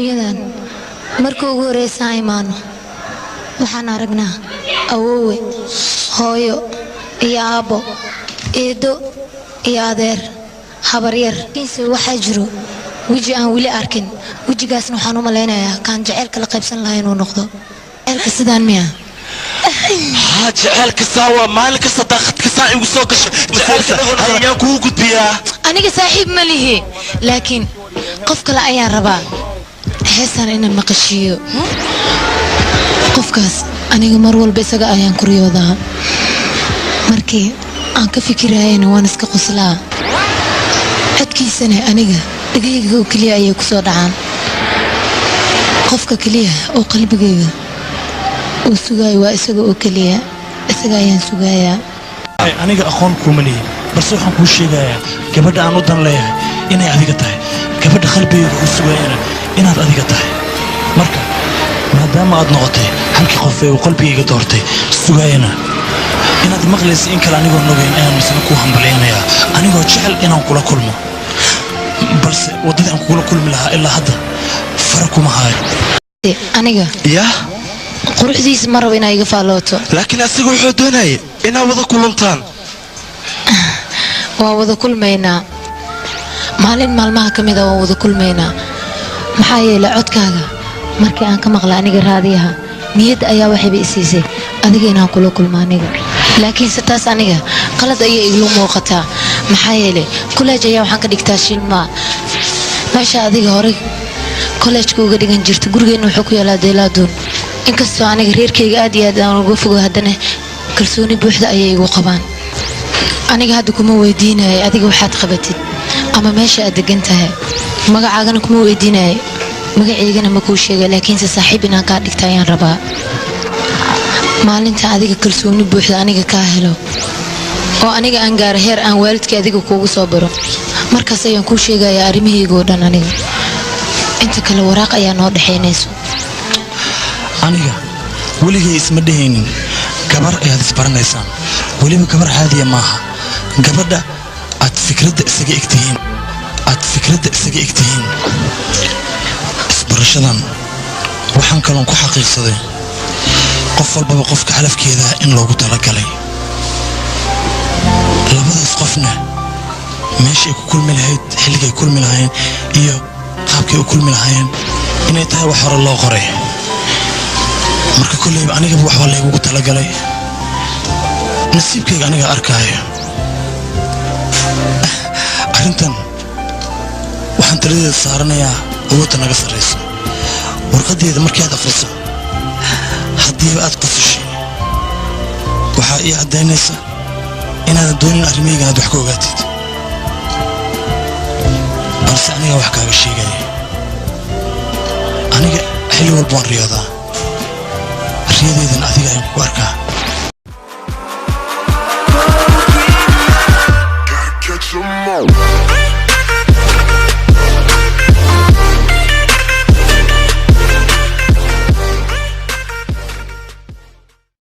adduunyadan markii ugu horeysa imaano waxaan aragnaa awoowe hooyo iyo aabbo eedo iyo adeer habaryar inse waxaa jiro weji aan weli arkin wejigaasna waxaan u maleynayaa kaan jaceylka la qaybsan lahaa inuu noqdo jaceylka sidaan miya jaceylka saawa maalinka sadaaqadka saa igu soo gasho ayaan kugu gudbiyaa aniga saaxiib ma lihi laakiin qof kale ayaan rabaa heesaan inaan maqashiiyo qofkaas aniga mar walba isaga ayaan ku riyoodaa markii aan ka fikirayana waan iska qoslaa codkiisana aniga dhagayga oo keliya ayay ku soo dhacaan qofka keliya oo qalbigayga uu sugaayo waa isaga oo keliya isaga ayaan sugayaa aniga aqoon kuma leeyahay balse waxaan kuu sheegayaa gabadha aan u dan leeyahay inay adiga tahay gabadha qalbigayga uu sugayana inaad adiga tahay marka maadaama aad noqotay halkii qof ee uu qalbigayga doortay sugayana inaad maqlaysa in kale anigoo nogeyn ayaan misna kuu hambalaynayaa anigoo jecel inaan kula kulmo balse waddadii aan kugula kulmi lahaa ilaa hadda fara kuma hayo aniga yaa quruxdiisa ma rabo inaa iga faallooto laakiin asiga wuxuu doonayay inaad wada kulantaan waa wada kulmaynaa maalin maalmaha ka mid a waan wada kulmaynaa maxaa yeelay codkaaga markii aan ka maqla aniga raadiyaha niyadda ayaa waxayba isiisay adiga inaan kula kulmo aniga laakiinse taas aniga qalad ayay iglu muuqataa maxaa yeelay kolleej ayaa waxaan ka dhigtaa shilmaa meesha adiga horey kolleejka uga dhigan jirta gurigeenna wuxuu ku yaalaa deelaadoon inkastoo aniga reerkayga aad iyo aad aan uga fogo haddana kalsooni buuxda ayay igu qabaan aniga hadda kuma weydiinayay adiga waxaad qabatid ama meesha aad degan tahay magacaagana kuma weydiinayay magacaygana ma kuu sheegay laakiinse saaxiib inaan kaa dhigta ayaan rabaa maalinta adiga kalsooni buuxda aniga kaa helo oo aniga aan gaaro heer aan waalidkii adiga kuugu soo baro markaas ayaan kuu sheegayaa arrimahayga oo dhan aniga inta kale waraaq ayaa noo dhexaynayso aniga weligay isma dhehaynin gabar ayaad isbaranaysaan weliba gabar caadiya maaha gabadha aad fikradda isaga egtihiin isbarashadan waxaan kaloon ku xaqiiqsaday qof walbaba qofka calafkeeda in loogu talagalay labadaas qofna meesha ay ku kulmi lahayd xilligay kulmi lahayn iyo qaabkay u kulmi lahaayeen inay tahay wax hore loo qoray marka kulleyba anigaba waxbaa laygugu talagalay nasiibkayga aniga arkaayo arrintan waxaan taladeeda saaranayaa awoodda naga sarrayso warqaddeeda markii aad akhriso haddiiba aad qosashay waxaa ii caddaynaysa inaadan doonin arrimahayga inaad wax ka ogaatid balse aniga wax kaaga sheegaya aniga xilli walba waan riyoodaa riyadeedan adiga ayaan kugu arkaa